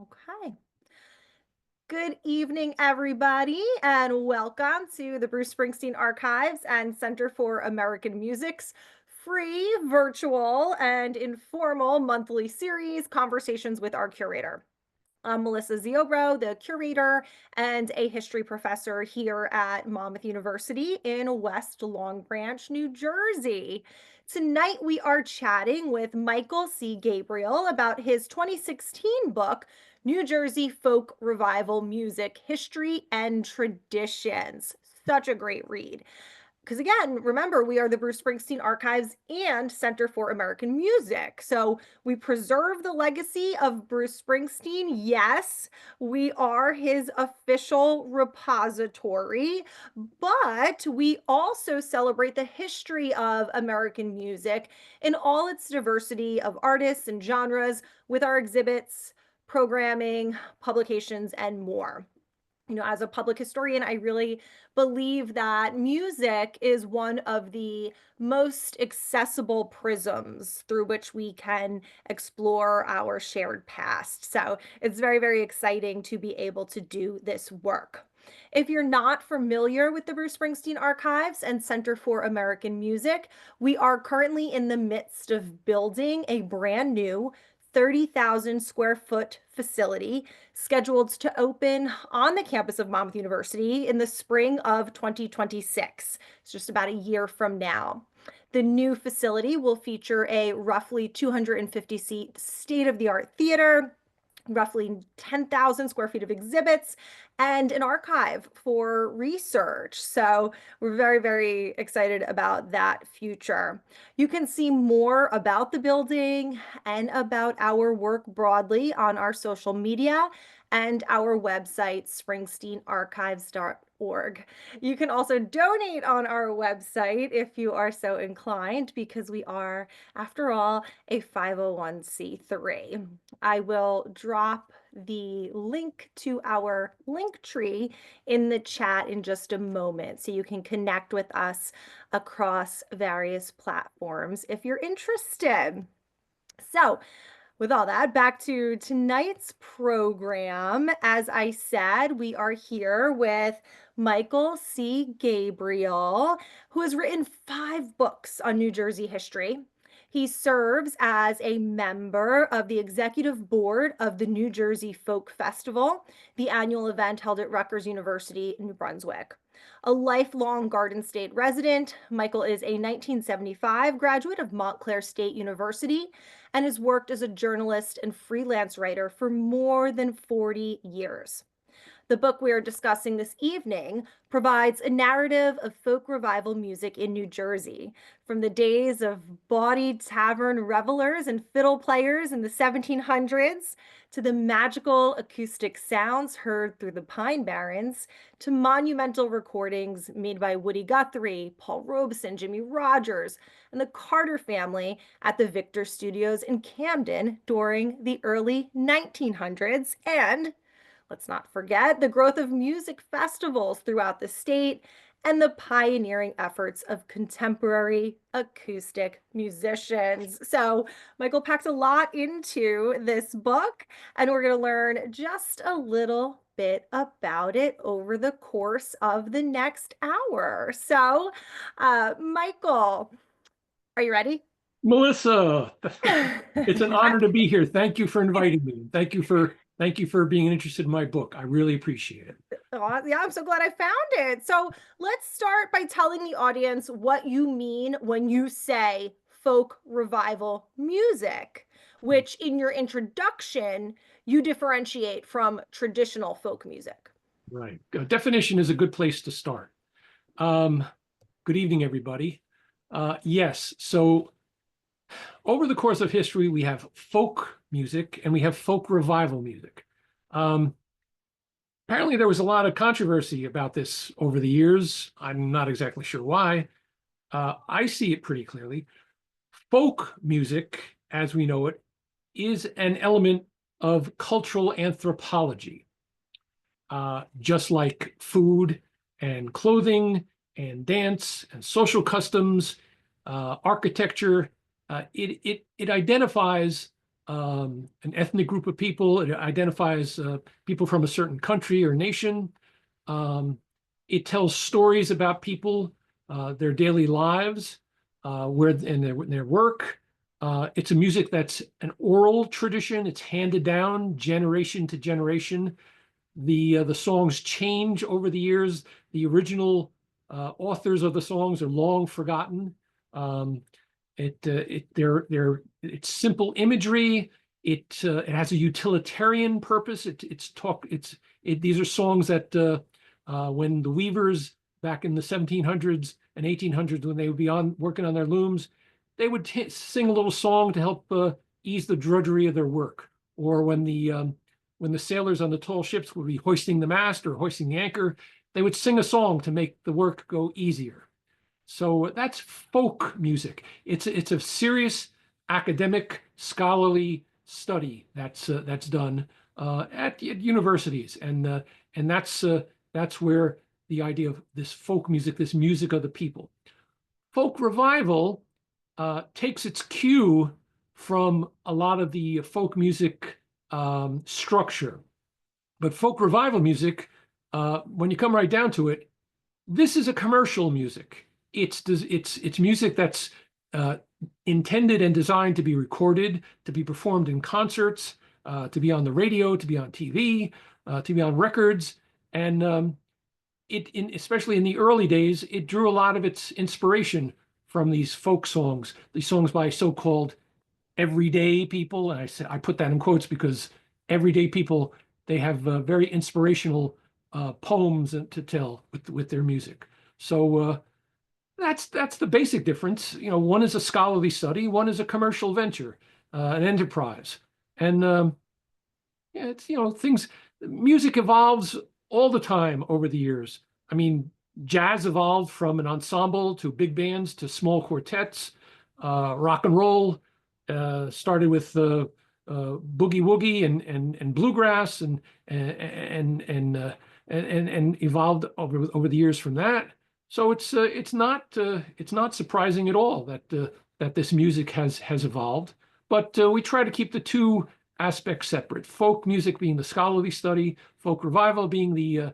Okay. Good evening, everybody, and welcome to the Bruce Springsteen Archives and Center for American Music's free, virtual, and informal monthly series, Conversations with Our Curator. I'm Melissa Ziobro, the curator and a history professor here at Monmouth University in West Long Branch, New Jersey. Tonight, we are chatting with Michael C. Gabriele about his 2016 book, New Jersey Folk Revival Music History and Traditions. Such a great read. Because again, remember, we are the Bruce Springsteen Archives and Center for American Music. So we preserve the legacy of Bruce Springsteen. Yes, we are his official repository, but we also celebrate the history of American music in all its diversity of artists and genres with our exhibits, programming, publications, and more. As a public historian, I really believe that music is one of the most accessible prisms through which we can explore our shared past. So it's very, very exciting to be able to do this work. If you're not familiar with the Bruce Springsteen Archives and Center for American Music, we are currently in the midst of building a brand new 30,000 square foot facility scheduled to open on the campus of Monmouth University in the spring of 2026. It's just about a year from now. The new facility will feature a roughly 250 seat state-of-the-art theater, roughly 10,000 square feet of exhibits, and an archive for research. So we're very, very excited about that future. You can see more about the building and about our work broadly on our social media and our website, springsteenarchives.org. You can also donate on our website if you are so inclined, because we are, after all, a 501c3. I will drop the link to our link tree in the chat in just a moment, so you can connect with us across various platforms if you're interested. So, with all that, back to tonight's program. As I said, we are here with Michael C. Gabriele, who has written 5 books on New Jersey history. He serves as a member of the executive board of the New Jersey Folk Festival, the annual event held at Rutgers University in New Brunswick. A lifelong Garden State resident, Michael is a 1975 graduate of Montclair State University and has worked as a journalist and freelance writer for more than 40 years. The book we are discussing this evening provides a narrative of folk revival music in New Jersey, from the days of bawdy tavern revelers and fiddle players in the 1700s, to the magical acoustic sounds heard through the Pine Barrens, to monumental recordings made by Woody Guthrie, Paul Robeson, Jimmy Rogers, and the Carter family at the Victor Studios in Camden during the early 1900s, and let's not forget the growth of music festivals throughout the state and the pioneering efforts of contemporary acoustic musicians. So Michael packed a lot into this book, and we're going to learn just a little bit about it over the course of the next hour. So, Michael, are you ready? Melissa, it's an honor to be here. Thank you for inviting me. Thank you for being interested in my book. I really appreciate it. Yeah, I'm so glad I found it. So let's start by telling the audience what you mean when you say folk revival music, which in your introduction, you differentiate from traditional folk music. Right. Definition is a good place to start. Good evening, everybody. Yes, so over the course of history, we have folk music and we have folk revival music. Apparently, there was a lot of controversy about this over the years. I'm not exactly sure why. I see it pretty clearly. Folk music, as we know it, is an element of cultural anthropology. Just like food and clothing and dance and social customs, architecture, it identifies an ethnic group of people. It identifies people from a certain country or nation. It tells stories about people, their daily lives, where and their work. It's a music that's an oral tradition. It's handed down generation to generation. The songs change over the years. The original authors of the songs are long forgotten. Um, it's simple imagery. It has a utilitarian purpose. These are songs that when the weavers back in the 1700s and 1800s, when they would be working on their looms, they would sing a little song to help ease the drudgery of their work. Or when the sailors on the tall ships would be hoisting the mast or hoisting the anchor, they would sing a song to make the work go easier. So that's folk music. It's a serious academic scholarly study that's done at universities, and that's where the idea of this folk music, this music of the people. Folk revival takes its cue from a lot of the folk music structure, but folk revival music, when you come right down to it, this is a commercial music. It's music that's intended and designed to be recorded, to be performed in concerts, to be on the radio, to be on TV, to be on records. And especially in the early days, it drew a lot of its inspiration from these folk songs, these songs by so-called everyday people. And I put that in quotes because everyday people, they have very inspirational poems to tell with their music. So that's the basic difference. One is a scholarly study, one is a commercial venture, an enterprise. And yeah, music evolves all the time over the years. I mean, jazz evolved from an ensemble to big bands to small quartets. Rock and roll started with boogie woogie and bluegrass and evolved over the years from that. So it's not surprising at all that this music has evolved. But we try to keep the two aspects separate. Folk music being the scholarly study, folk revival being the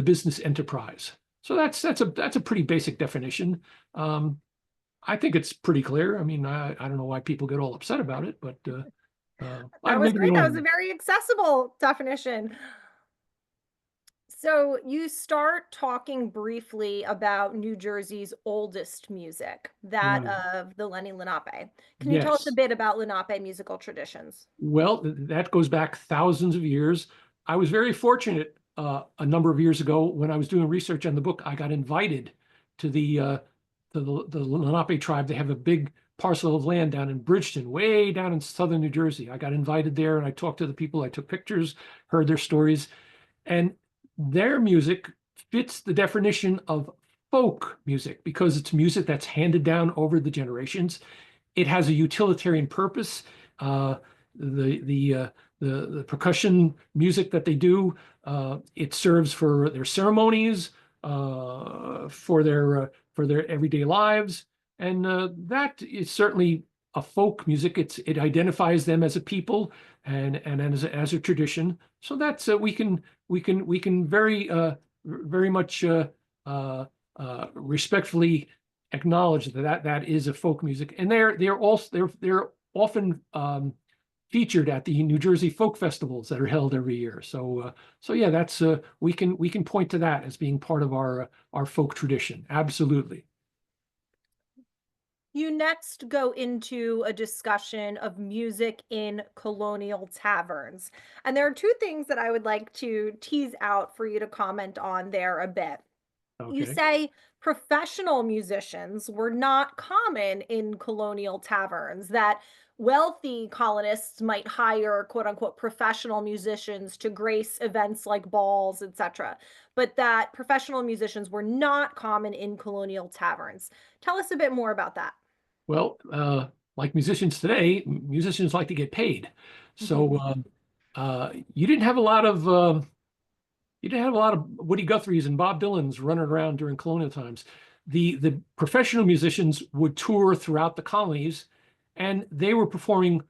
business enterprise. So that's a pretty basic definition. I think it's pretty clear. I mean, I don't know why people get all upset about it, but that was great. That was a very accessible definition. So you start talking briefly about New Jersey's oldest music, that of the Lenni Lenape. Can you tell us a bit about Lenape musical traditions? Well, that goes back thousands of years. I was very fortunate a number of years ago when I was doing research on the book. I got invited to the Lenape tribe. They have a big parcel of land down in Bridgeton, way down in southern New Jersey. I got invited there and I talked to the people. I took pictures, heard their stories, and their music fits the definition of folk music because it's music that's handed down over the generations. It has a utilitarian purpose. The percussion music that they do, it serves for their ceremonies, for their everyday lives, and that is certainly a folk music. It identifies them as a people and as a tradition. So that's we can very much respectfully acknowledge that is a folk music, and they're often featured at the New Jersey folk festivals that are held every year. So yeah, that's we can point to that as being part of our folk tradition. Absolutely. You next go into a discussion of music in colonial taverns. And there are two things that I would like to tease out for you to comment on there a bit. Okay. You say professional musicians were not common in colonial taverns, that wealthy colonists might hire quote unquote professional musicians to grace events like balls, etc., but that professional musicians were not common in colonial taverns. Tell us a bit more about that. Well, like musicians today, musicians like to get paid. So you didn't have a lot of Woody Guthries and Bob Dylans running around during colonial times. The professional musicians would tour throughout the colonies, and they were performing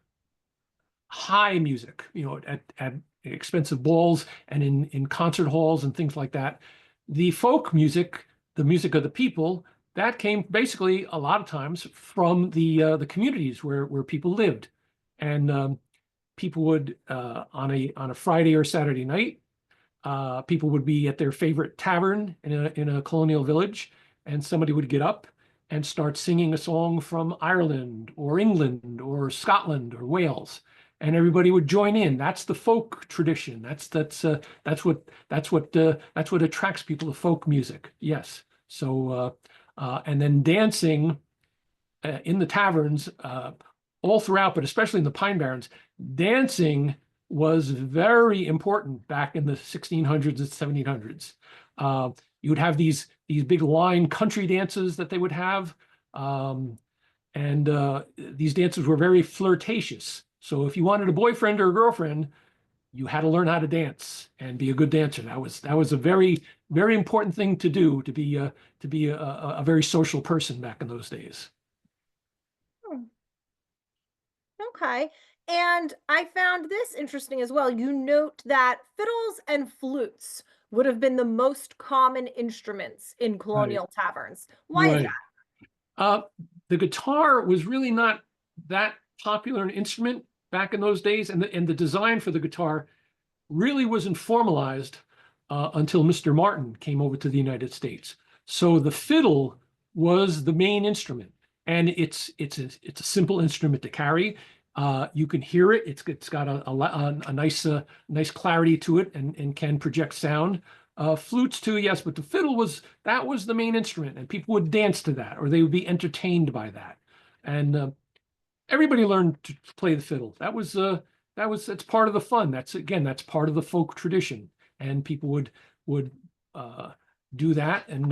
high music, at expensive balls and in concert halls and things like that. The folk music, the music of the people, that came basically a lot of times from the communities where people lived, and people would on a Friday or Saturday night, people would be at their favorite tavern in a colonial village, and somebody would get up and start singing a song from Ireland or England or Scotland or Wales, and everybody would join in. That's the folk tradition. That's what attracts people to folk music. Yes. So and then dancing in the taverns all throughout, but especially in the Pine Barrens, dancing was very important back in the 1600s and 1700s. You would have these big line country dances that they would have, and these dances were very flirtatious. So if you wanted a boyfriend or a girlfriend, you had to learn how to dance and be a good dancer. That was a very, very important thing to do, to be a very social person back in those days. Hmm. Okay. And I found this interesting as well. You note that fiddles and flutes would have been the most common instruments in Right, colonial taverns. Why is that? right. Uh, the guitar was really not that popular an instrument back in those days, and the design for the guitar really wasn't formalized until Mr. Martin came over to the United States. So the fiddle was the main instrument, and it's a simple instrument to carry. You can hear it. It's got a nice clarity to it, and can project sound. Flutes too, yes, but the fiddle was the main instrument, and people would dance to that, or they would be entertained by that. And everybody learned to play the fiddle. That's part of the fun. That's part of the folk tradition, and people would do that. And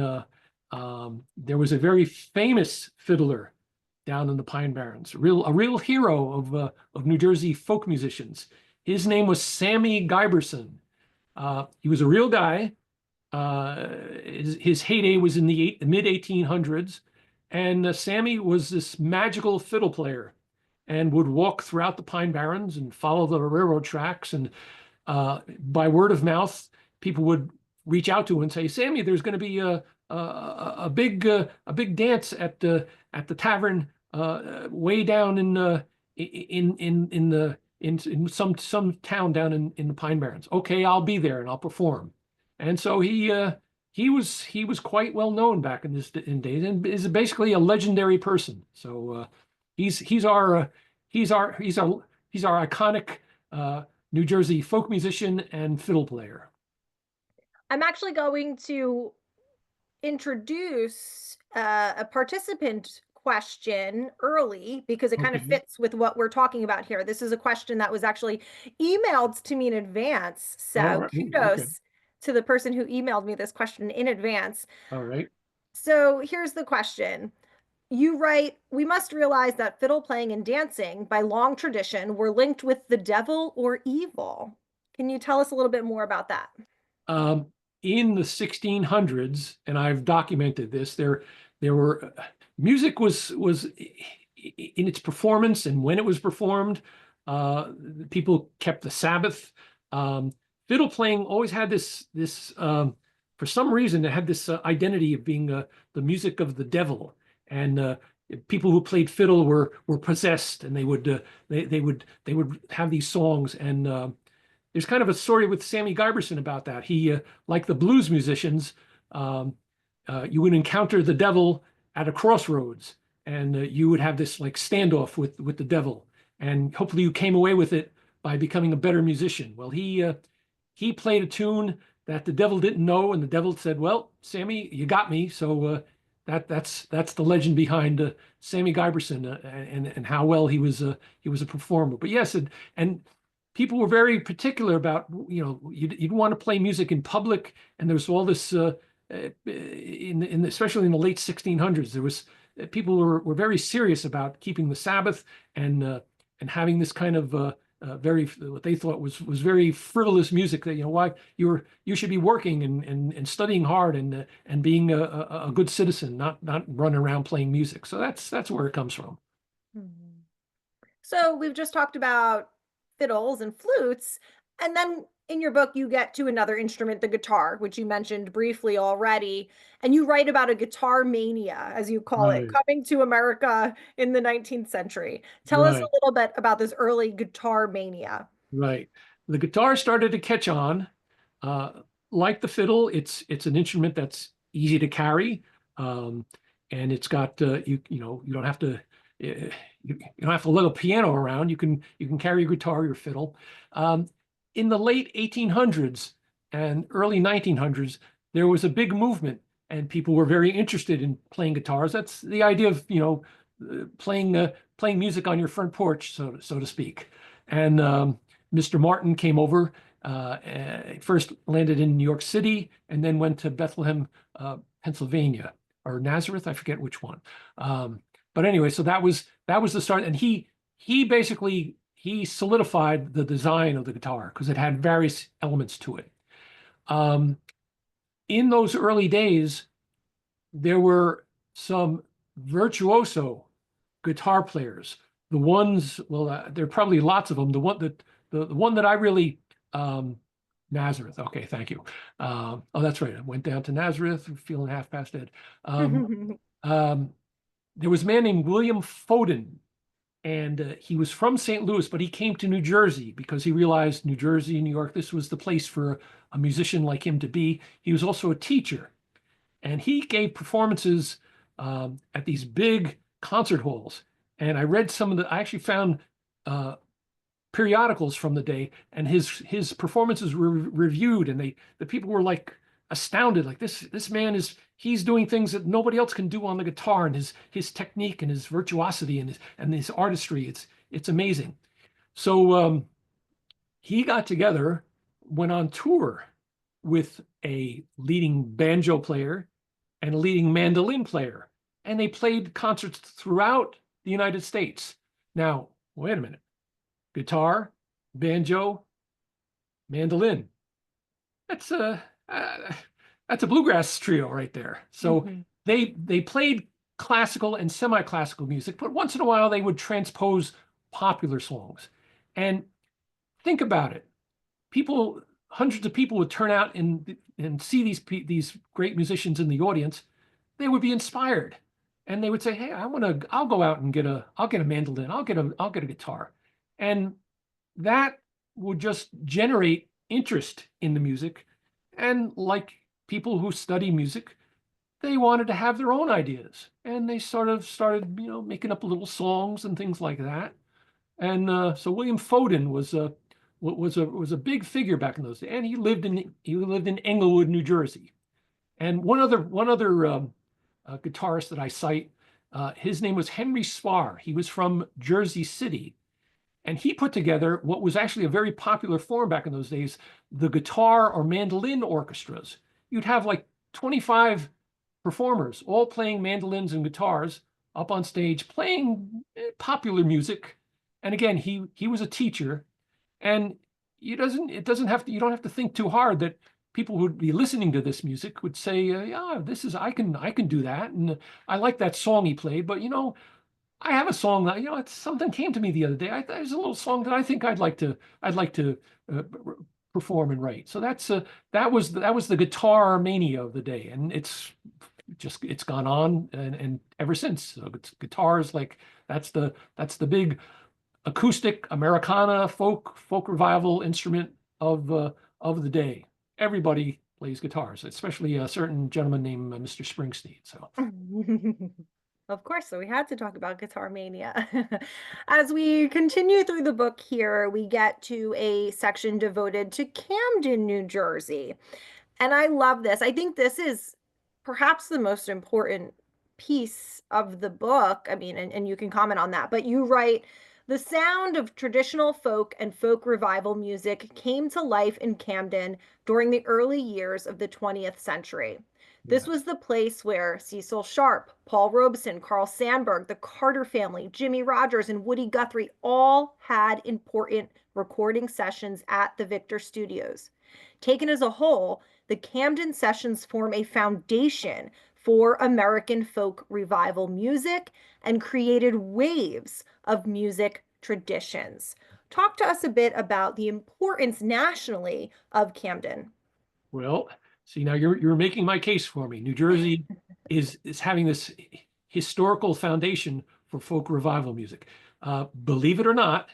there was a very famous fiddler down in the Pine Barrens, a real hero of New Jersey folk musicians. His name was Sammy Giberson. He was a real guy. His heyday was in the mid 1800s, and Sammy was this magical fiddle player, and would walk throughout the Pine Barrens and follow the railroad tracks. And by word of mouth, people would reach out to him and say, "Sammy, there's going to be a big dance at the tavern way down in some town down in the Pine Barrens." "Okay, I'll be there and I'll perform." And so he was quite well known back in days, and is basically a legendary person. So he's our iconic New Jersey folk musician and fiddle player. I'm actually going to introduce a participant question early because it kind of Okay. fits with what we're talking about here. This is a question that was actually emailed to me in advance. All So right. Okay. kudos to the person who emailed me this question in advance. All right. So here's the question. You write, "We must realize that fiddle playing and dancing, by long tradition, were linked with the devil or evil." Can you tell us a little bit more about that? Um, in the 1600s, and I've documented this, there were music was in its performance and when it was performed. People kept the Sabbath. Fiddle playing always had this for some reason it had this identity of being the music of the devil, and people who played fiddle were possessed, and they would have these songs. And there's kind of a story with Sammy Giberson about that. He, like the blues musicians, you would encounter the devil at a crossroads, and you would have this like standoff with the devil, and hopefully you came away with it by becoming a better musician. Well, he played a tune that the devil didn't know, and the devil said, "Well, Sammy, you got me." So that's the legend behind Sammy Giberson, and how well he was a performer. But yes, and people were very particular about, you didn't want to play music in public, and there was all this especially in the late 1600s. There was people were very serious about keeping the Sabbath, and having this kind of very, what they thought was very frivolous music, that why you should be working and studying hard, and being a good citizen, not running around playing music. So that's where it comes from. Mhm. So we've just talked about fiddles and flutes. And then in your book, you get to another instrument, the guitar, which you mentioned briefly already. And you write about a guitar mania, as you call it, Right, coming to America in the 19th century. Tell us a right, little bit about this early guitar mania. right. The guitar started to catch on. Uh, like the fiddle, it's an instrument that's easy to carry, um, and it's got you don't have to you don't have to lug a piano around. You can carry your guitar, your fiddle. Um, in the late 1800s and early 1900s, there was a big movement, and people were very interested in playing guitars. That's the idea of playing music on your front porch, so to speak. And Mr. Martin came over, first landed in New York City and then went to Bethlehem, Pennsylvania, or Nazareth. I forget which one. But anyway, so that was the start, and he basically he solidified the design of the guitar because it had various elements to it. Um, in those early days, there were some virtuoso guitar players. The ones, well, there are probably lots of them. The one that I really Nazareth. Okay, thank you. Oh, that's right. I went down to Nazareth, feeling half past dead. Um, um, there was a man named William Foden, and he was from St. Louis, but he came to New Jersey because he realized New Jersey, New York, this was the place for a musician like him to be. He was also a teacher, and he gave performances at these big concert halls. And I read some of the. I actually found uh, periodicals from the day, and his performances were reviewed, and the people were like astounded, like this man he's doing things that nobody else can do on the guitar, and his technique and his virtuosity and his artistry. It's amazing. So he got together, went on tour with a leading banjo player and a leading mandolin player, and they played concerts throughout the United States. Now, wait a minute. Guitar, banjo, mandolin. That's a that's a bluegrass trio right there. So Mhm. they played classical and semi-classical music, but once in a while they would transpose popular songs. And think about it. People, hundreds of people would turn out and see these great musicians in the audience. They would be inspired, and they would say, "Hey, I'll go out and I'll get a mandolin. I'll get a guitar." And that would just generate interest in the music. And like people who study music, they wanted to have their own ideas. And they sort of started, making up little songs and things like that. And so William Foden was a big figure back in those days. And he lived in Englewood, New Jersey. And one other guitarist that I cite, his name was Henry Spar. He was from Jersey City, and he put together what was actually a very popular form back in those days, the guitar or mandolin orchestras. You'd have like 25 performers all playing mandolins and guitars up on stage playing popular music. And again, he was a teacher, and you don't have to think too hard that people who would be listening to this music would say, yeah, I can do that, and I like that song he played, but I have a song that something came to me the other day. There's a little song that I think I'd like to perform and write. So that was the guitar mania of the day, and it's gone on and ever since. So guitars, like that's the big acoustic Americana folk revival instrument of the day. Everybody plays guitars, especially a certain gentleman named Mr. Springsteen. So Of course, so we had to talk about Guitar Mania. As we continue through the book here, we get to a section devoted to Camden, New Jersey. And I love this. I think this is perhaps the most important piece of the book. I mean, and you can comment on that, but you write the sound of traditional folk and folk revival music came to life in Camden during the early years of the 20th century. This was yes, the place where Cecil Sharp, Paul Robeson, Carl Sandburg, the Carter family, Jimmy Rogers, and Woody Guthrie all had important recording sessions at the Victor Studios. Taken as a whole, the Camden sessions form a foundation for American folk revival music and created waves of music traditions. Talk to us a bit about the importance nationally of Camden. Well, see, now you're making my case for me. New Jersey is having this historical foundation for folk revival music. Believe it or not,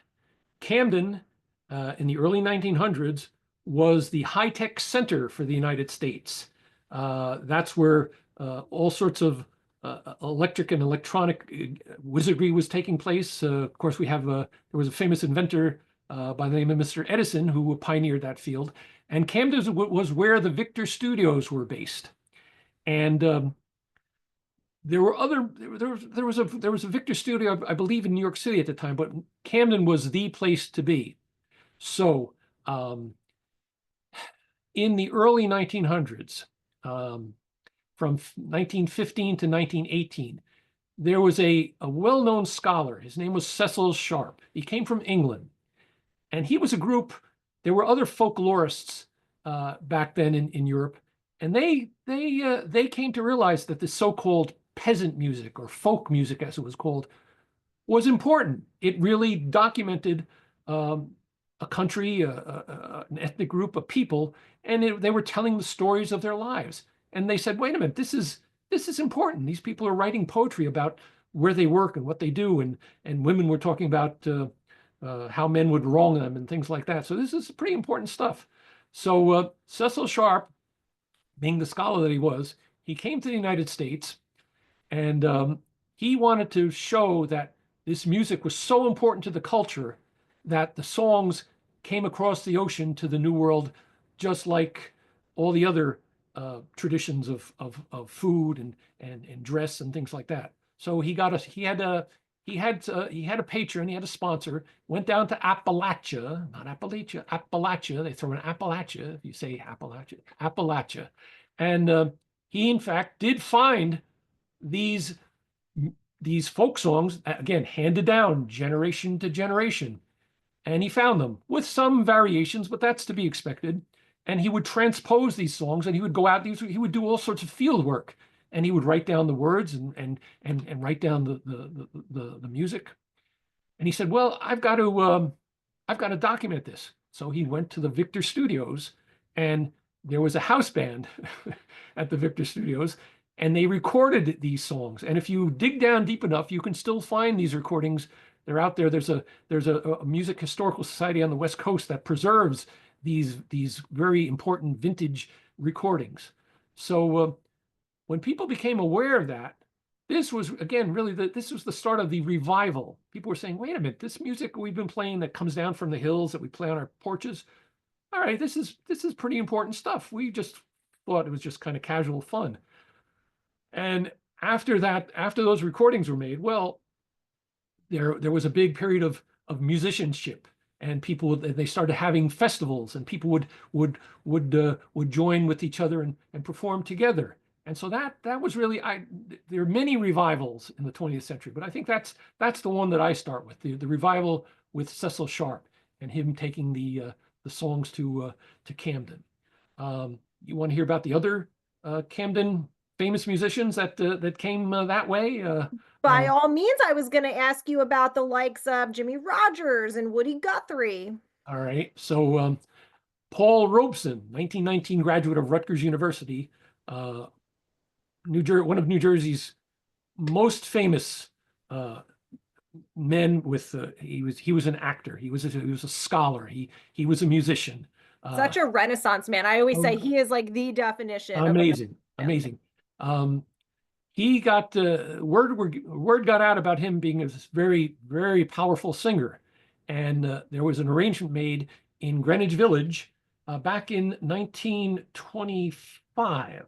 Camden in the early 1900s was the high-tech center for the United States. That's where all sorts of electric and electronic wizardry was taking place. Of course, there was a famous inventor by the name of Mr. Edison who pioneered that field. And Camden was where the Victor Studios were based. And there were other there was a Victor studio, I believe, in New York City at the time, but Camden was the place to be. So in the early 1900s, from 1915 to 1918, there was a well-known scholar. His name was Cecil Sharp. He came from England, and he was a group. There were other folklorists back then in Europe, and they came to realize that the so-called peasant music, or folk music as it was called, was important. It really documented a country, an ethnic group of people, and they were telling the stories of their lives. And they said, wait a minute, this is important. These people are writing poetry about where they work and what they do, and women were talking about how men would wrong them and things like that. So this is pretty important stuff. So Cecil Sharp, being the scholar that he was, he came to the United States, and he wanted to show that this music was so important to the culture that the songs came across the ocean to the New World, just like all the other traditions of food and dress and things like that. So he had a patron, he had a sponsor, went down to Appalachia, not Appalachia, Appalachia. They throw an Appalachia if you say Appalachia, Appalachia. And he, in fact, did find these folk songs, again, handed down generation to generation. And he found them with some variations, but that's to be expected. And he would transpose these songs, and he would go out, he would do all sorts of field work, and he would write down the words and write down the music. And he said, well, I've got to document this. So he went to the Victor Studios, and there was a house band at the Victor Studios, and they recorded these songs. And if you dig down deep enough, you can still find these recordings. They're out there. There's a music historical society on the West Coast that preserves these very important vintage recordings. So when people became aware of that, this was, again, really this was the start of the revival. People were saying, wait a minute, this music we've been playing that comes down from the hills that we play on our porches, all right, this is pretty important stuff. We just thought it was just kind of casual fun. And after that, after those recordings were made, well, there was a big period of musicianship, and they started having festivals, and people would join with each other and perform together. And so that was really, there are many revivals in the 20th century, but I think that's the one that I start with, the revival with Cecil Sharp and him taking the songs to Camden. You want to hear about the other Camden famous musicians that came that way? By all means, I was going to ask you about the likes of Jimmy Rogers and Woody Guthrie. All right. So Paul Robeson, 1919 graduate of Rutgers University, one of New Jersey's most famous men. He was an actor. He was a scholar. He was a musician. Such a Renaissance man. I always say he is like the definition. Amazing, amazing. He got word got out about him being a very, very powerful singer, and there was an arrangement made in Greenwich Village back in 1925,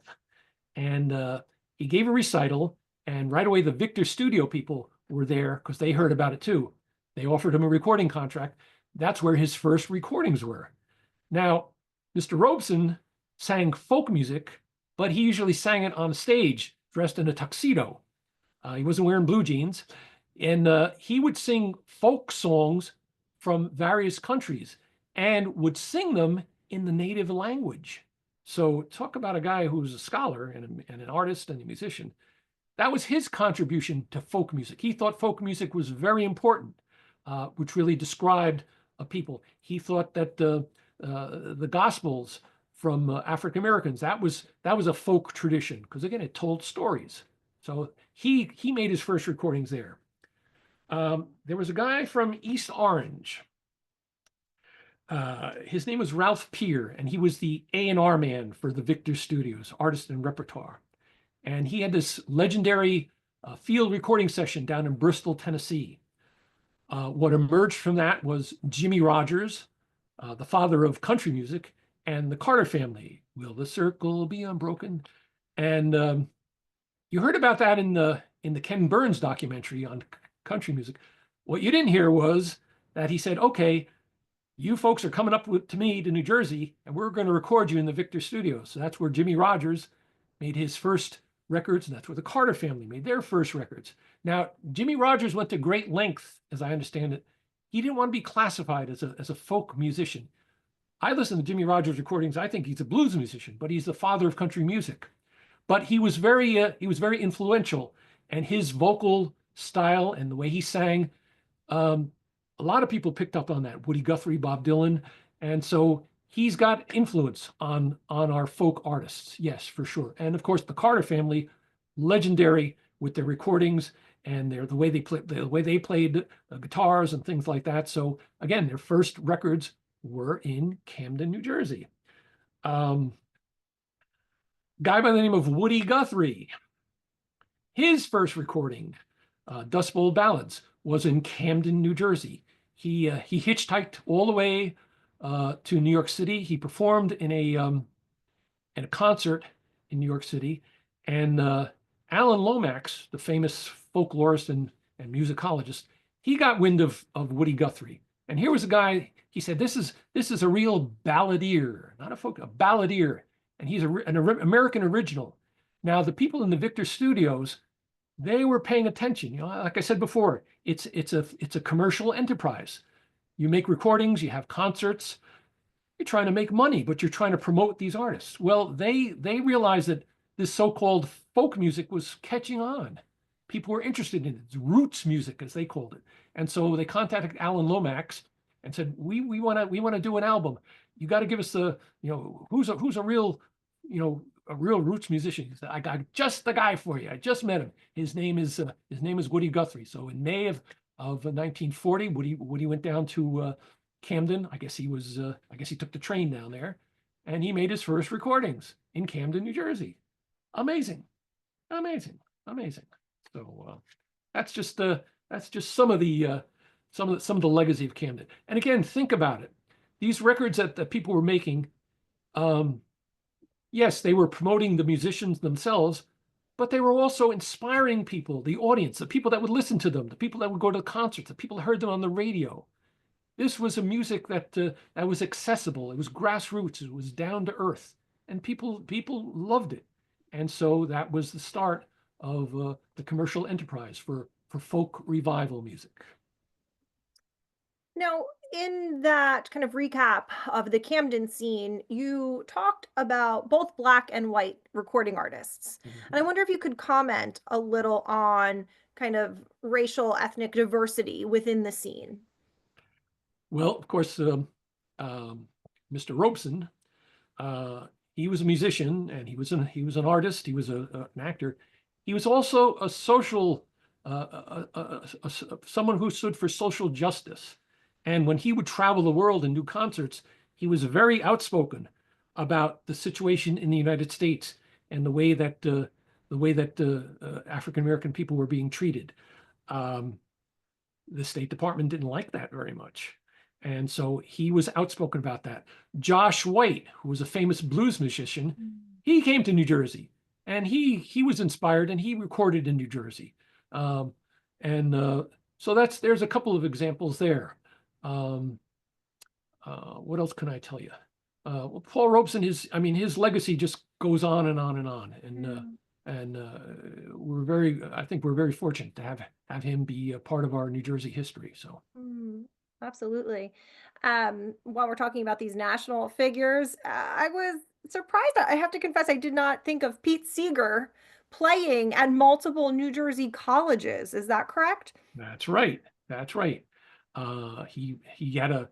and he gave a recital, and right away the Victor Studio people were there because they heard about it too. They offered him a recording contract. That's where his first recordings were. Now, Mr. Robeson sang folk music, but he usually sang it on stage dressed in a tuxedo. He wasn't wearing blue jeans. And he would sing folk songs from various countries and would sing them in the native language. So talk about a guy who's a scholar and an artist and a musician. That was his contribution to folk music. He thought folk music was very important. which really described a people. He thought that the Gospels from African Americans, that was a folk tradition, because again, it told stories. So he made his first recordings there. There was a guy from East Orange. His name was Ralph Peer, and he was the A&R man for the Victor Studios, artist and repertoire. And he had this legendary field recording session down in Bristol, Tennessee. What emerged from that was Jimmy Rogers, the father of country music, and the Carter family. Will the circle be unbroken? And you heard about that in the Ken Burns documentary on country music. What you didn't hear was that he said, okay, you folks are coming up to me to New Jersey, and we're going to record you in the Victor Studios. So that's where Jimmy Rogers made his first records, and that's where the Carter family made their first records. Now, Jimmy Rogers went to great length, as I understand it. He didn't want to be classified as a folk musician. I listen to Jimmy Rogers recordings. I think he's a blues musician, but he's the father of country music. But he was very influential, and his vocal style and the way he sang, a lot of people picked up on that. Woody Guthrie, Bob Dylan, and so he's got influence on our folk artists. Yes, for sure. And of course, the Carter family, legendary with their recordings and the way they played guitars and things like that. So again, their first records were in Camden, New Jersey. Guy by the name of Woody Guthrie. His first recording, Dust Bowl Ballads, was in Camden, New Jersey. He hitchhiked all the way to New York City. He performed in a concert in New York City, and Alan Lomax, the famous folklorist and musicologist, he got wind of Woody Guthrie. And here was a guy. He said, "This is a real balladeer, not a folk, a balladeer." And he's an American original. Now, the people in the Victor Studios, they were paying attention. You know, like I said before, it's a commercial enterprise. You make recordings, you have concerts, you're trying to make money, but you're trying to promote these artists. Well, they realized that this so-called folk music was catching on. People were interested in it. It's roots music, as they called it. And so they contacted Alan Lomax and said, we want to do an album. You got to give us who's a real, a real roots musician. He said, I got just the guy for you. I just met him. His name is Woody Guthrie. So in May of 1940, Woody went down to Camden. I guess he took the train down there, and he made his first recordings in Camden, New Jersey. Amazing. So that's just some of the legacy of Camden. And again, think about it. These records that people were making, yes, they were promoting the musicians themselves, but they were also inspiring people, the audience, the people that would listen to them, the people that would go to the concerts, the people that heard them on the radio. This was a music that was accessible. It was grassroots. It was down to earth, and people loved it. And so that was the start of the commercial enterprise for folk revival music. Now, in that kind of recap of the Camden scene, you talked about both Black and white recording artists. Mm-hmm. And I wonder if you could comment a little on kind of racial, ethnic diversity within the scene. Well, of course, Mr. Robeson, he was a musician, and he was an artist. He was an actor. He was also a social, someone who stood for social justice. And when he would travel the world and do concerts, he was very outspoken about the situation in the United States and the way that African American people were being treated. The State Department didn't like that very much. And so he was outspoken about that. Josh White, who was a famous blues musician, he came to New Jersey, and he was inspired, and he recorded in New Jersey. So there's a couple of examples there. What else can I tell you? Well, Paul Robeson, his legacy just goes on and on and on. And I think we're very fortunate to have him be a part of our New Jersey history. So. Absolutely. While we're talking about these national figures, I was surprised. I have to confess, I did not think of Pete Seeger playing at multiple New Jersey colleges. Is that correct? That's right. He had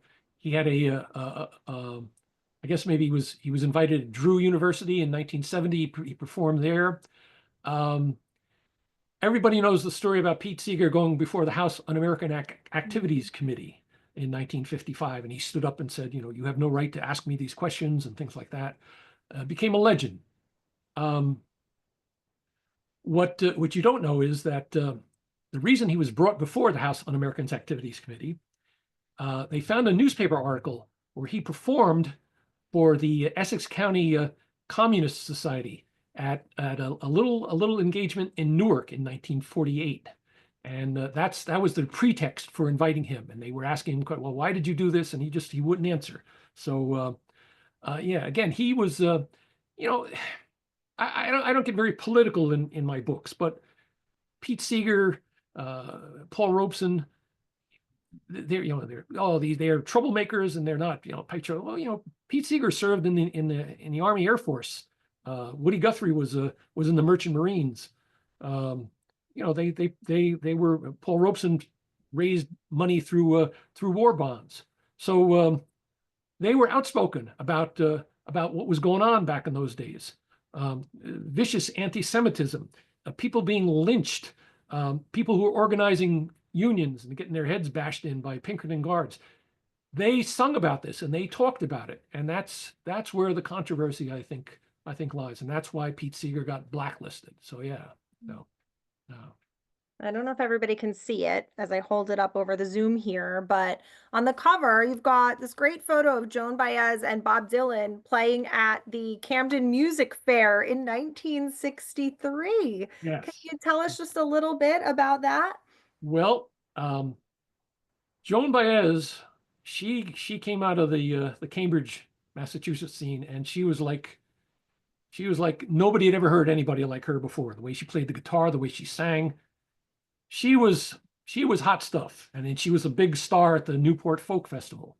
I guess maybe he was invited to Drew University in 1970. He performed there. Um, Everybody knows the story about Pete Seeger going before the House Un-American Activities Committee in 1955, and he stood up and said, you have no right to ask me these questions and things like that. Became a legend. What you don't know is that the reason he was brought before the House Un-American Activities Committee, they found a newspaper article where he performed for the Essex County Communist Society at a little engagement in Newark in 1948. And that was the pretext for inviting him. And they were asking him, well, why did you do this? And he wouldn't answer. So yeah, again, he was, I don't get very political in my books, but Pete Seeger, Paul Robeson, they're troublemakers, and they're not well, Pete Seeger served in the Army Air Force. Woody Guthrie was in the Merchant Marines. They were Paul Robeson raised money through war bonds, so they were outspoken about what was going on back in those days. Vicious anti-Semitism, people being lynched, people who were organizing unions and getting their heads bashed in by Pinkerton guards. They sung about this and they talked about it, and that's where the controversy I think lies, and that's why Pete Seeger got blacklisted. So yeah, no. I don't know if everybody can see it as I hold it up over the Zoom here, but on the cover, you've got this great photo of Joan Baez and Bob Dylan playing at the Camden Music Fair in 1963. Yes. Can you tell us just a little bit about that? Well, Joan Baez, she came out of the Cambridge, Massachusetts scene, and she was like nobody had ever heard anybody like her before. The way she played the guitar, the way she sang. She was hot stuff, and then she was a big star at the Newport Folk Festival.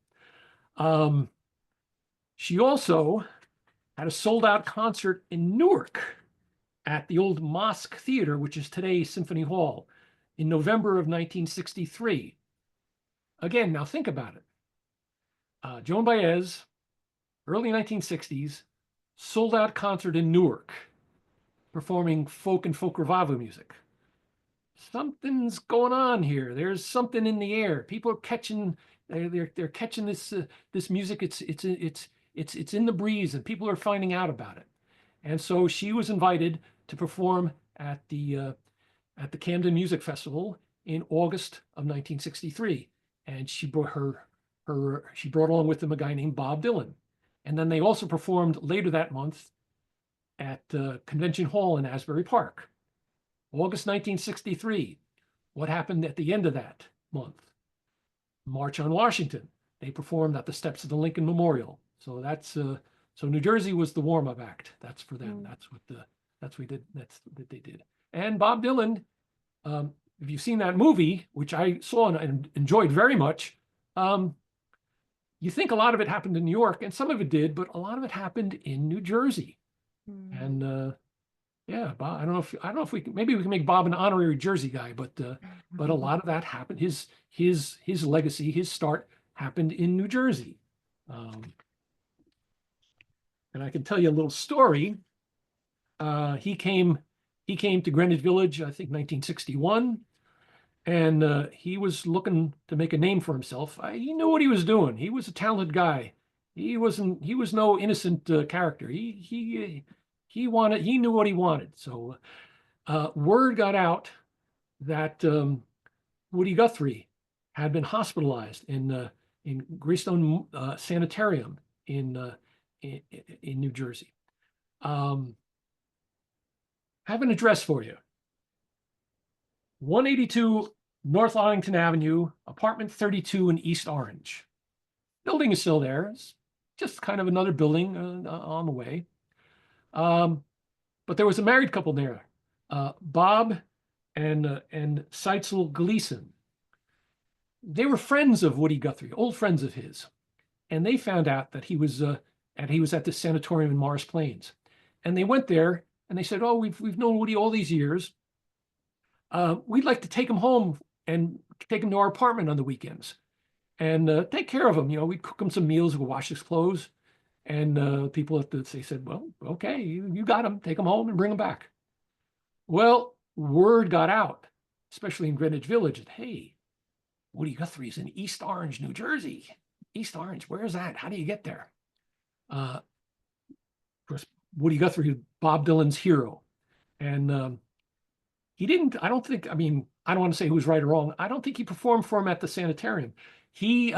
She also had a sold-out concert in Newark at the old Mosque Theater, which is today Symphony Hall, in November of 1963. Again, now think about it. Joan Baez, early 1960s, sold-out concert in Newark, performing folk and folk revival music. Something's going on here. There's something in the air. People are catching. They're catching this music. It's in the breeze, and people are finding out about it. And so she was invited to perform at the Camden Music Festival in August of 1963, and she brought along with them a guy named Bob Dylan, and then they also performed later that month at Convention Hall in Asbury Park. August 1963. What happened at the end of that month? March on Washington. They performed at the steps of the Lincoln Memorial. So that's so New Jersey was the warm-up act. That's for them. That's what they did. And Bob Dylan, if you've seen that movie, which I saw and enjoyed very much, you think a lot of it happened in New York, and some of it did, but a lot of it happened in New Jersey. And yeah, Bob, I don't know if we can, maybe we can make Bob an honorary Jersey guy, but a lot of that happened. His legacy, his start happened in New Jersey. And I can tell you a little story. He came to Greenwich Village, I think 1961, and he was looking to make a name for himself. He knew what he was doing. He was a talented guy. He was no innocent character. He knew what he wanted. So word got out that Woody Guthrie had been hospitalized in Greystone Sanitarium in New Jersey. I have an address for you. 182 North Arlington Avenue, apartment 32 in East Orange. Building is still there. It's just kind of another building on the way. But there was a married couple there, Bob and Seitzel Gleason. They were friends of Woody Guthrie, old friends of his, and they found out that he was at this sanatorium in Morris Plains, and they went there and they said, "Oh, we've known Woody all these years. We'd like to take him home and take him to our apartment on the weekends." and take care of him. We'd cook him some meals, we'd wash his clothes. And people they said, well, okay, you got him, take him home and bring him back. Well, word got out, especially in Greenwich Village, that, hey, Woody Guthrie's in East Orange, New Jersey. East Orange, where's that? How do you get there? Of course, Woody Guthrie, Bob Dylan's hero. And he didn't, I don't think, I mean, I don't want to say who's right or wrong. I don't think he performed for him at the sanitarium. He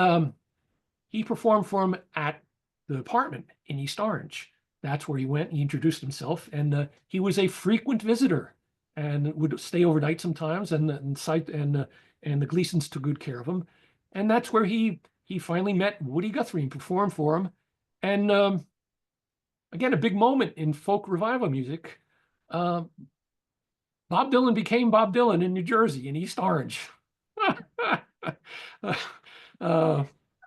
performed for him at the apartment in East Orange. That's where he went. He introduced himself, and he was a frequent visitor and would stay overnight sometimes. And the Gleasons took good care of him. And that's where he finally met Woody Guthrie and performed for him. And again, a big moment in folk revival music. Bob Dylan became Bob Dylan in New Jersey, in East Orange.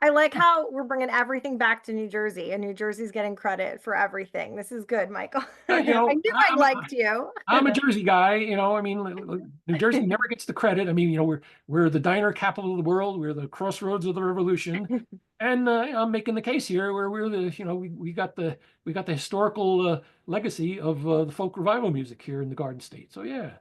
I like how we're bringing everything back to New Jersey, and New Jersey's getting credit for everything. This is good, Michael. I knew I liked you. I'm a Jersey guy, I mean, New Jersey never gets the credit. I mean, we're the diner capital of the world. We're the crossroads of the revolution. And I'm making the case here where we're we got the historical legacy of the folk revival music here in the Garden State. So yeah.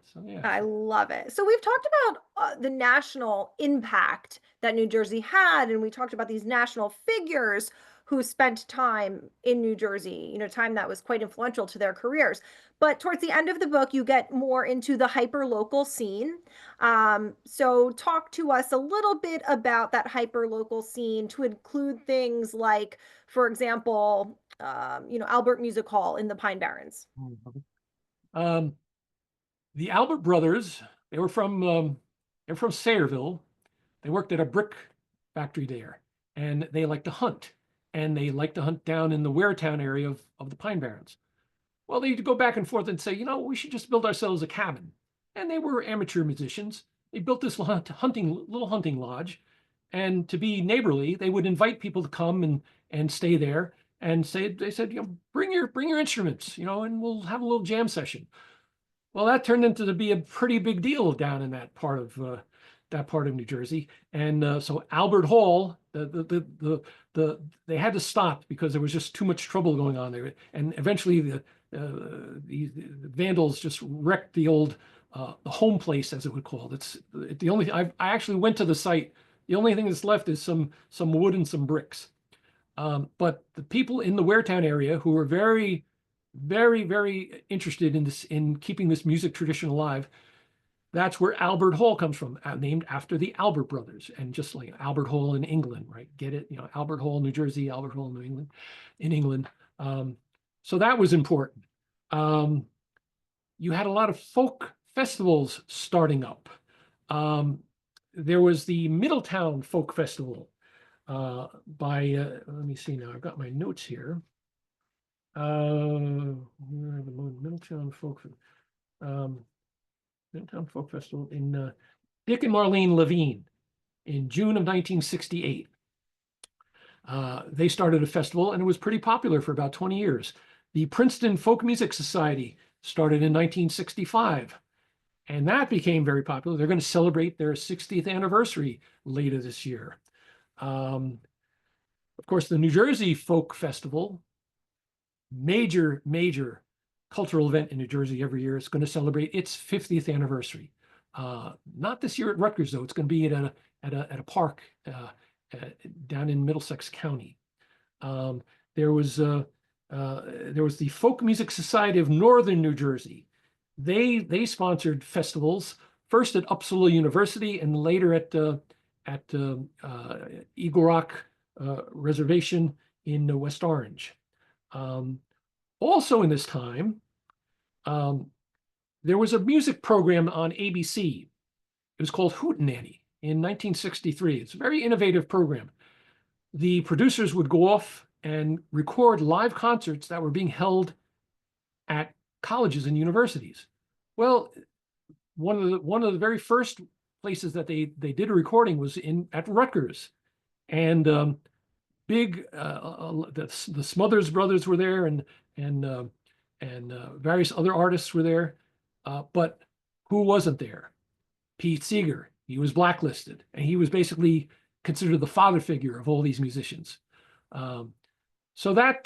I love it. So we've talked about the national impact that New Jersey had, and we talked about these national figures who spent time in New Jersey, time that was quite influential to their careers. But towards the end of the book, you get more into the hyper-local scene. So talk to us a little bit about that hyper-local scene, to include things like, for example, Albert Music Hall in the Pine Barrens. The Albert brothers, they were from Sayreville. They worked at a brick factory there, and they liked to hunt. And they liked to hunt down in the Waretown area of the Pine Barrens. Well, they'd go back and forth and say, we should just build ourselves a cabin. And they were amateur musicians. They built this little hunting lodge. And to be neighborly, they would invite people to come and stay there. And they said, bring your instruments, and we'll have a little jam session. Well, that turned into to be a pretty big deal down in that part of New Jersey. And so Albert Hall, they had to stop because there was just too much trouble going on there. And eventually the vandals just wrecked the old the home place, as it would call it. It's the only thing. I actually went to the site. The only thing that's left is some wood and some bricks. But the people in the Waretown area who were very, very, very interested in keeping this music tradition alive, that's where Albert Hall comes from, named after the Albert brothers. And just like Albert Hall in England, right? Get it? Albert Hall, New Jersey, Albert Hall, New England. So that was important. You had a lot of folk festivals starting up. There was the Middletown Folk Festival by, let me see now, I've got my notes here. Middletown Folk Festival in Dick and Marlene Levine in June of 1968. They started a festival, and it was pretty popular for about 20 years. The Princeton Folk Music Society started in 1965, and that became very popular. They're going to celebrate their 60th anniversary later this year. Of course, the New Jersey Folk Festival, major cultural event in New Jersey every year. It's going to celebrate its 50th anniversary. Not this year at Rutgers, though. It's going to be at a park down in Middlesex County. There was the Folk Music Society of Northern New Jersey. They sponsored festivals first at Uppsala University and later at Eagle Rock Reservation in West Orange. Also in this time, there was a music program on ABC. It was called Hootenanny in 1963. It's a very innovative program. The producers would go off and record live concerts that were being held at colleges and universities. Well, one of the very first places that they did a recording was at Rutgers, and the Smothers Brothers were there, and various other artists were there, but who wasn't there? Pete Seeger. He was blacklisted, and he was basically considered the father figure of all these musicians. Um, so that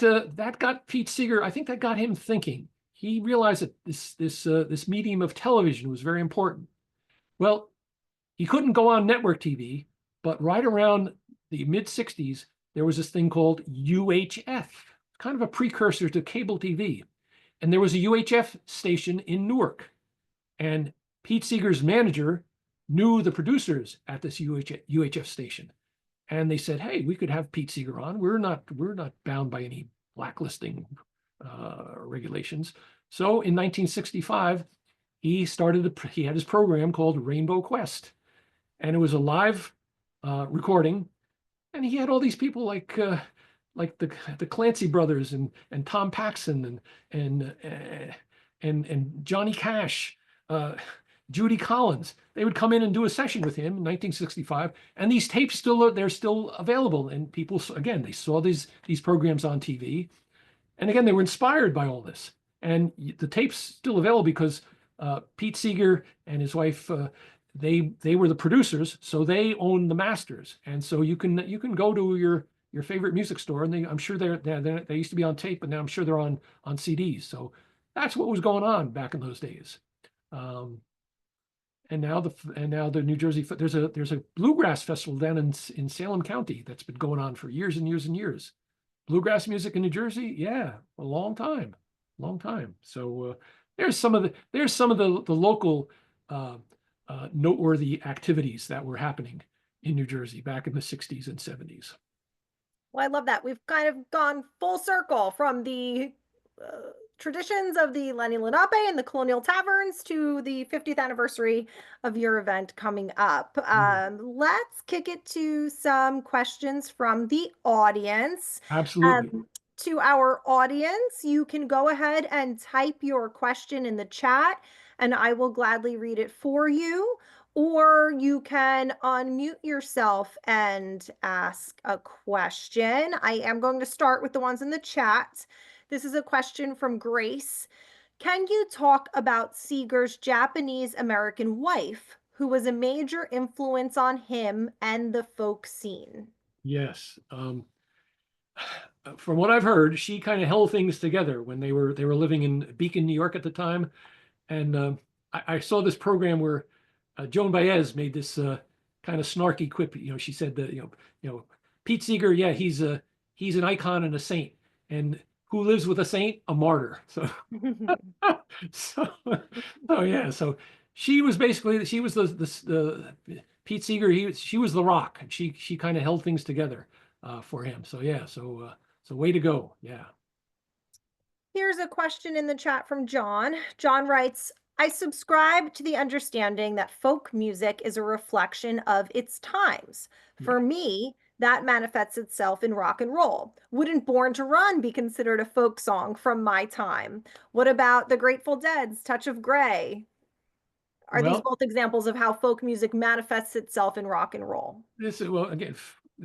got Pete Seeger. I think that got him thinking. He realized that this medium of television was very important. Well, he couldn't go on network TV, but right around the mid '60s, there was this thing called UHF, kind of a precursor to cable TV. And there was a UHF station in Newark. And Pete Seeger's manager knew the producers at this UHF station. And they said, hey, we could have Pete Seeger on. We're not bound by any blacklisting regulations. So in 1965, he had his program called Rainbow Quest. And it was a live recording. And he had all these people like the Clancy brothers and Tom Paxson and Johnny Cash, Judy Collins. They would come in and do a session with him in 1965, and they're still available. And people, again, they saw these programs on TV, and again, they were inspired by all this. And the tape's still available because Pete Seeger and his wife, they were the producers, so they own the masters, and so you can go to your favorite music store, and I'm sure they used to be on tape, but now I'm sure they're on CDs. So that's what was going on back in those days. And now the New Jersey, there's a bluegrass festival down in Salem County that's been going on for years and years and years. Bluegrass music in New Jersey, yeah, a long time. So there's some of the local noteworthy activities that were happening in New Jersey back in the '60s and '70s. Well, I love that. We've kind of gone full circle from the traditions of the Lenny Lenape and the colonial taverns to the 50th anniversary of your event coming up. Let's kick it to some questions from the audience. Absolutely. To our audience, you can go ahead and type your question in the chat, and I will gladly read it for you. Or you can unmute yourself and ask a question. I am going to start with the ones in the chat. This is a question from Grace. Can you talk about Seeger's Japanese American wife, who was a major influence on him and the folk scene? Yes. From what I've heard, she kind of held things together when they were living in Beacon, New York at the time. And I saw this program where Joan Baez made this kind of snarky quip. She said that Pete Seeger, yeah, he's an icon and a saint, and who lives with a saint? A martyr. So, so, yeah. So she was the Pete Seeger. She was the rock, and she kind of held things together for him. So yeah. So way to go. Yeah. Here's a question in the chat from John. John writes, I subscribe to the understanding that folk music is a reflection of its times. For me, that manifests itself in rock and roll. Wouldn't Born to Run be considered a folk song from my time? What about the Grateful Dead's Touch of Grey? Are these both examples of how folk music manifests itself in rock and roll? This is, well, again,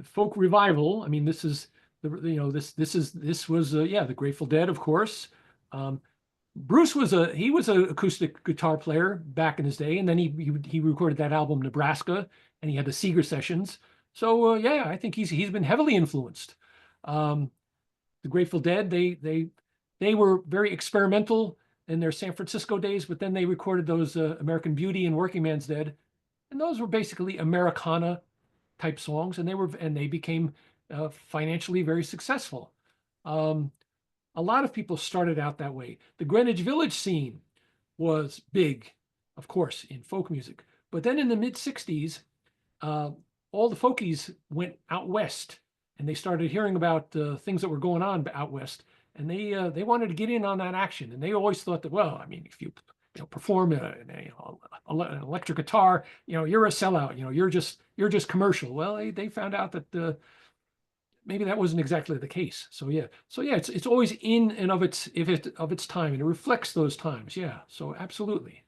folk revival. I mean, this was the Grateful Dead, of course. Bruce was an acoustic guitar player back in his day, and then he recorded that album Nebraska, and he had the Seeger sessions. So yeah, I think he's been heavily influenced. The Grateful Dead, they were very experimental in their San Francisco days, but then they recorded those American Beauty and Working Man's Dead, and those were basically Americana type songs, and they became financially very successful. A lot of people started out that way. The Greenwich Village scene was big, of course, in folk music. But then in the mid '60s, all the folkies went out west, and they started hearing about things that were going on out west, and they wanted to get in on that action. And they always thought that, well, I mean, if you perform an electric guitar, you're a sellout. You're just commercial. Well, they found out that maybe that wasn't exactly the case. So yeah, it's always in and of its time, and it reflects those times. Yeah. So absolutely.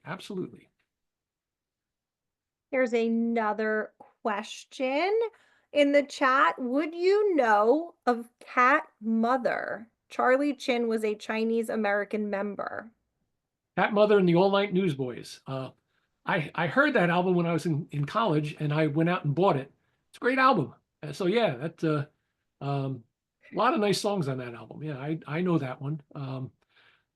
Here's another question in the chat. Would you know of Cat Mother? Charlie Chin was a Chinese American member. Cat Mother and the All Night Newsboys. I heard that album when I was in college, and I went out and bought it. It's a great album. So yeah, that a lot of nice songs on that album. Yeah, I know that one.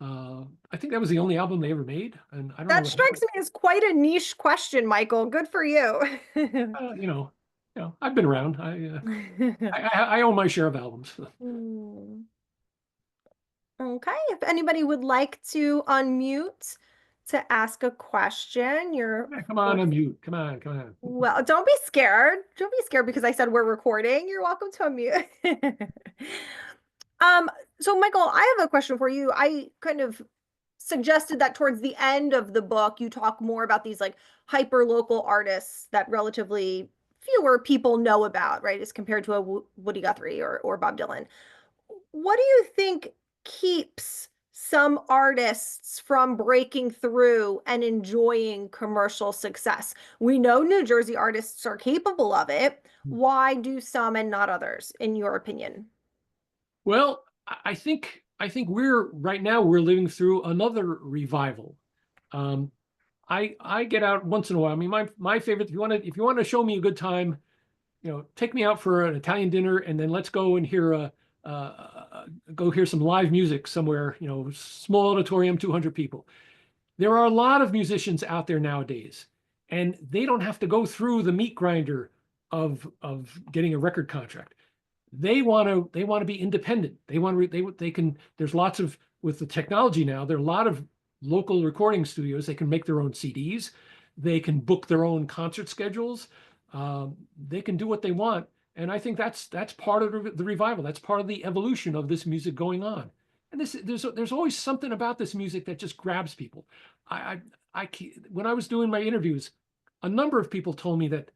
I think that was the only album they ever made, and I don't know That what happened. strikes me as quite a niche question, Michael. Good for you. I've been around. I own my share of albums. Hmm. Okay, if anybody would like to unmute to ask a question, you're Yeah, come on, unmute. Come on, come on. well, don't be scared. Don't be scared because I said we're recording. You're welcome to unmute. Um, so Michael, I have a question for you. I kind of suggested that towards the end of the book, you talk more about these like hyper local artists that relatively fewer people know about, right, as compared to a Woody Guthrie or Bob Dylan. What do you think keeps some artists from breaking through and enjoying commercial success? We know New Jersey artists are capable of it. Why do some and not others, in your opinion? Well, I think we're right now we're living through another revival. Um, I get out once in a while. I mean, my favorite. If you want to show me a good time, take me out for an Italian dinner, and then let's go and go hear some live music somewhere. Small auditorium, 200 people. There are a lot of musicians out there nowadays, and they don't have to go through the meat grinder of getting a record contract. They want to be independent. They can. There's lots of with the technology now. There are a lot of local recording studios. They can make their own CDs. They can book their own concert schedules. They can do what they want, and I think that's part of the revival. That's part of the evolution of this music going on. And there's always something about this music that just grabs people. I when I was doing my interviews, a number of people told me that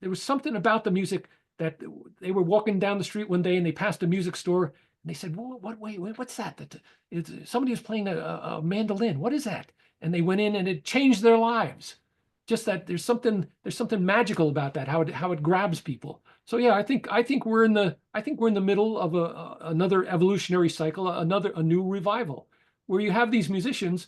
there was something about the music that they were walking down the street one day and they passed a music store and they said, Wait, what's that? Somebody was playing a mandolin. What is that?" And they went in and it changed their lives. Just that there's something magical about that, how it grabs people. So yeah, I think we're in the middle of another evolutionary cycle, a new revival, where you have these musicians.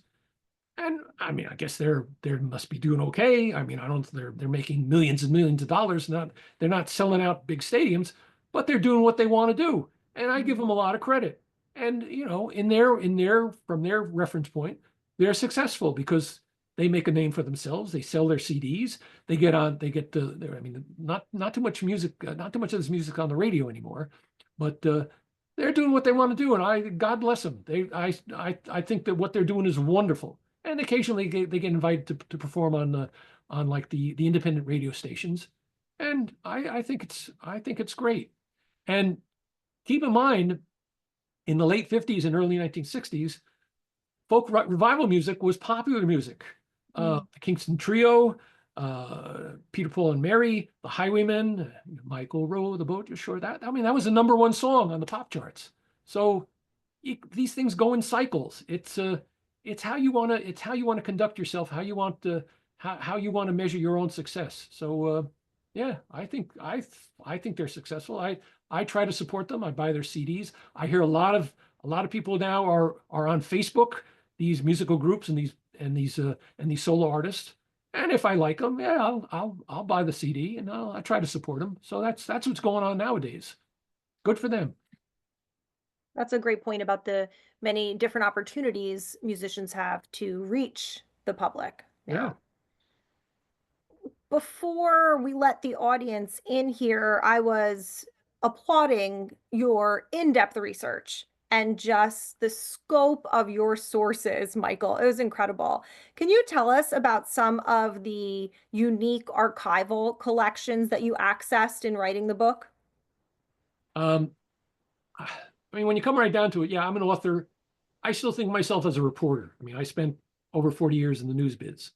And I mean, I guess they must be doing okay. I mean, I don't. They're making millions and millions of dollars. They're not selling out big stadiums, but they're doing what they want to do, and I give them a lot of credit. And in their from their reference point, they're successful because they make a name for themselves. They sell their CDs. They get on. They get the. I mean, not too much music. Not too much of this music on the radio anymore, but they're doing what they want to do, and God bless them. I think that what they're doing is wonderful, and occasionally they get invited to perform on like the independent radio stations, and I think it's great. And keep in mind, in the late 50s and early 1960s, folk revival music was popular music. The Kingston Trio, Peter, Paul, and Mary, the Highwaymen, Michael Row the Boat Just Shore. That was the number one song on the pop charts. So these things go in cycles. It's how you want to conduct yourself, how you want to measure your own success. So yeah, I think they're successful. I try to support them. I buy their CDs. I hear a lot of people now are on Facebook, these musical groups and these solo artists. And if I like them, yeah, I'll buy the CD and I try to support them. So that's what's going on nowadays. Good for them. That's a great point about the many different opportunities musicians have to reach the public Yeah. now. Before we let the audience in here, I was applauding your in-depth research and just the scope of your sources, Michael. It was incredible. Can you tell us about some of the unique archival collections that you accessed in writing the book? Um, I mean, when you come right down to it, yeah, I'm an author. I still think of myself as a reporter. I mean, I spent over 40 years in the news biz.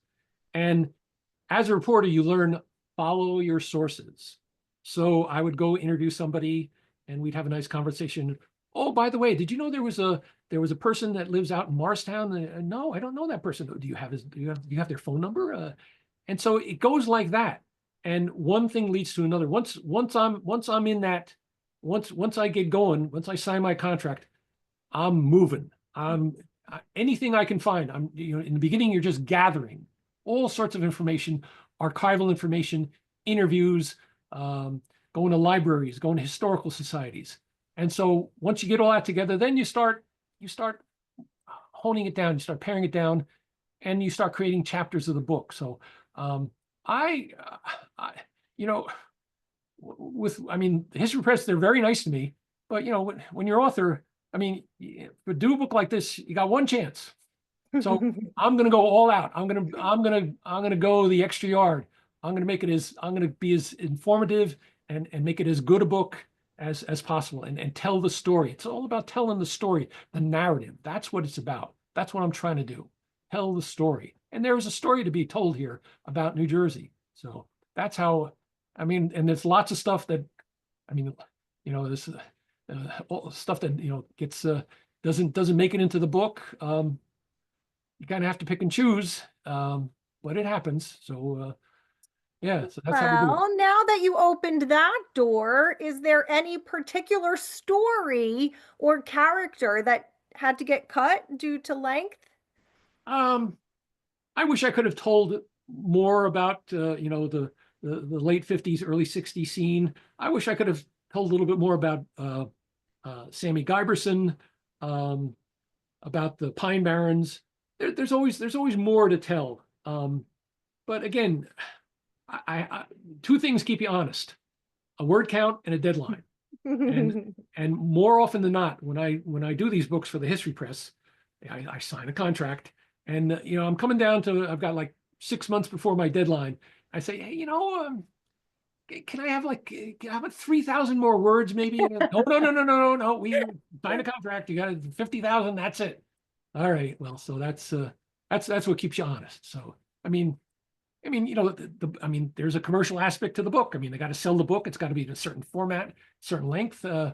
And as a reporter, you learn follow your sources. So I would go interview somebody and we'd have a nice conversation. Oh, by the way, did you know there was a person that lives out in Morristown? No, I don't know that person. Do you have their phone number? And so it goes like that. And one thing leads to another. Once I'm in that, once I get going, once I sign my contract, I'm moving. I'm anything I can find. In the beginning, you're just gathering all sorts of information, archival information, interviews, going to libraries, going to historical societies. And so once you get all that together, then you start honing it down, you start paring it down, and you start creating chapters of the book. So I, I, you know, I mean, the History Press, they're very nice to me, but when you're author, I mean, to do a book like this, you got one chance. So I'm going to go all out. I'm going to go the extra yard. I'm going to be as informative and make it as good a book as possible and tell the story. It's all about telling the story, the narrative. That's what it's about. That's what I'm trying to do. Tell the story. And there is a story to be told here about New Jersey. So that's how, I mean, and there's lots of stuff that, I mean, this stuff that, gets, doesn't make it into the book. You kind of have to pick and choose, but it happens. So, yeah, so that's how we do it. Well, now that you opened that door, is there any particular story or character that had to get cut due to length? I wish I could have told more about, the late 50s, early 60s scene. I wish I could have told a little bit more about Sammy Giberson, about the Pine Barrens. There's always more to tell. But again, I two things keep you honest: a word count and a deadline. And more often than not, when I do these books for the History Press, I sign a contract, and I'm coming down to, I've got like 6 months before my deadline. I say, hey, can I have how about 3,000 more words maybe? No. We sign a contract. You got 50,000. That's it. All right. Well, so that's what keeps you honest. So I mean, there's a commercial aspect to the book. I mean, they got to sell the book. It's got to be in a certain format, certain length. I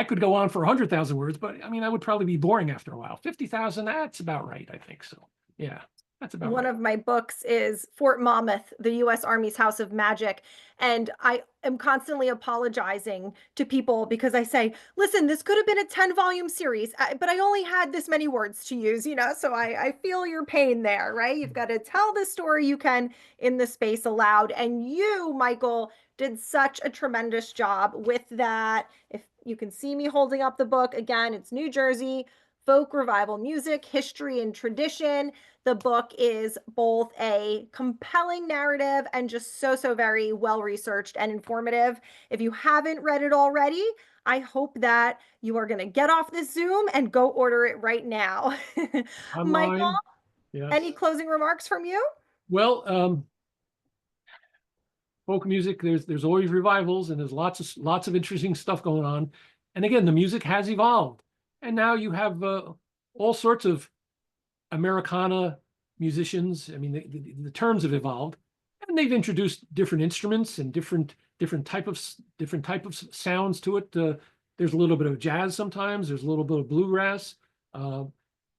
could go on for 100,000 words, but I mean, I would probably be boring after a while. 50,000, that's about right, I think. So yeah, that's about One right. of my books is Fort Monmouth, the U.S. Army's House of Magic. And I am constantly apologizing to people because I say, listen, this could have been a 10-volume series, but I only had this many words to use, so I feel your pain there, right? You've got to tell the story you can in the space allowed. And you, Michael, did such a tremendous job with that. If you can see me holding up the book, again, it's New Jersey folk revival music, history, and tradition. The book is both a compelling narrative and just so very well researched and informative. If you haven't read it already, I hope that you are going to get off this Zoom and go order it right now. Michael, Online, yes. any closing remarks from you? Well, folk music, there's always revivals, and there's lots of interesting stuff going on. And again, the music has evolved, and now you have all sorts of Americana musicians. I mean, the terms have evolved, and they've introduced different instruments and different type of sounds to it. There's a little bit of jazz sometimes. There's a little bit of bluegrass,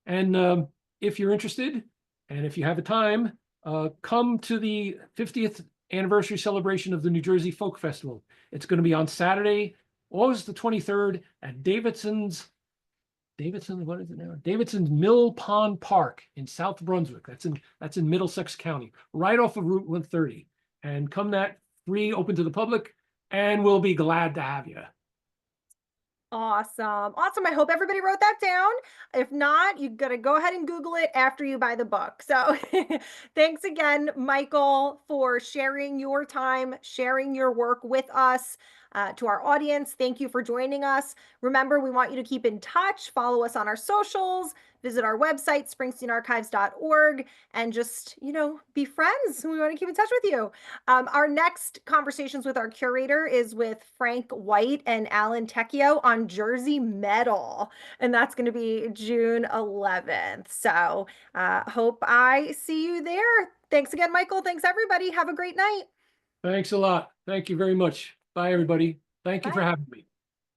and if you're interested, and if you have a time, come to the 50th anniversary celebration of the New Jersey Folk Festival. It's going to be on Saturday, August the 23rd at Davidson's Mill Pond Park in South Brunswick. That's in Middlesex County, right off of Route 130. And come that free, open to the public, and we'll be glad to have you. Awesome. I hope everybody wrote that down. If not, you got to go ahead and Google it after you buy the book. So thanks again, Michael, for sharing your time, sharing your work with us. To our audience, thank you for joining us. Remember, we want you to keep in touch, follow us on our socials, visit our website, springsteenarchives.org, and just, be friends. We want to keep in touch with you. Our next conversations with our curator is with Frank White and Alan Tecchio on Jersey metal, and that's going to be June 11th. So hope I see you there. Thanks again, Michael. Thanks, everybody. Have a great night. Thanks a lot. Thank you very much. Bye, everybody. Thank you for Bye. having me.